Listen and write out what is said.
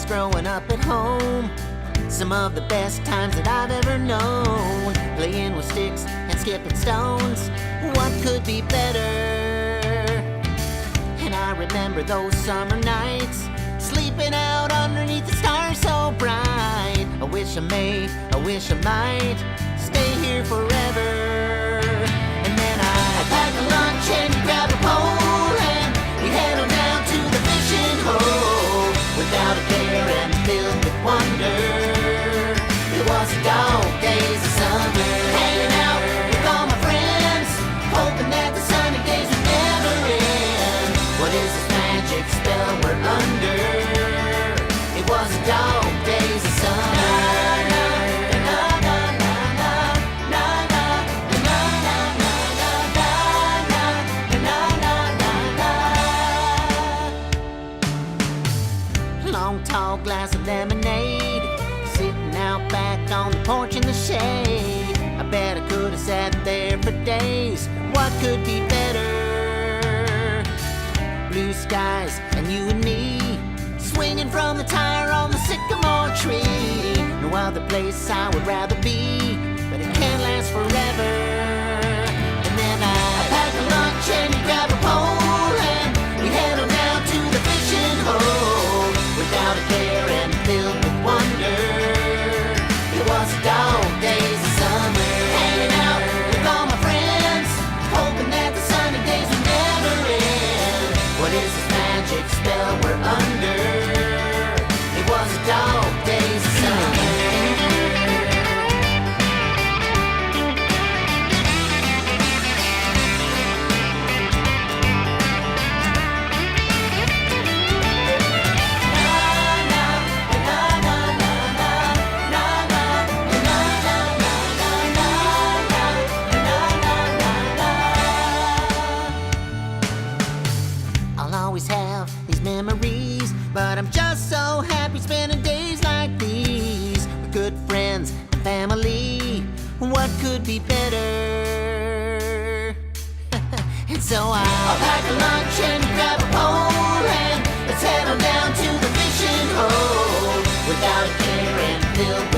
growing up at home. Some of the best times that I've ever known. Playing with sticks and skipping stones. What could be better? And I remember those summer nights, sleeping out underneath the stars so bright. I wish I might stay here forever. And then I'd pack a lunch and grab a pole, and we'd head on down to the fishing hole, without a care and filled with wonder. It was the dog days of summer, hanging out with all my friends, hoping that the sunny days would never end. What is this magic spell we're under? It was the dog days of summer. Long tall glass of lemonade, sitting out back on the porch in the shade. I bet I could have sat there for days. What could be better? Blue skies and you and me, swinging from the tire on the sycamore tree. No other place I would rather be, but it can't last forever. And then I pack a lunch and grab a pole, and we head on down to the fishing hole, without a care and filled with wonder. It was the dog days of summer, hanging out with all my friends, hoping that the sunny days would never end. What is this magic spell we're under? It was the dog days of summer. Have these memories, but I'm just so happy spending days like these with good friends and family. What could be better? And so I'll pack a lunch and grab a pole, and let's head on down to the fishing hole, without a care and filled with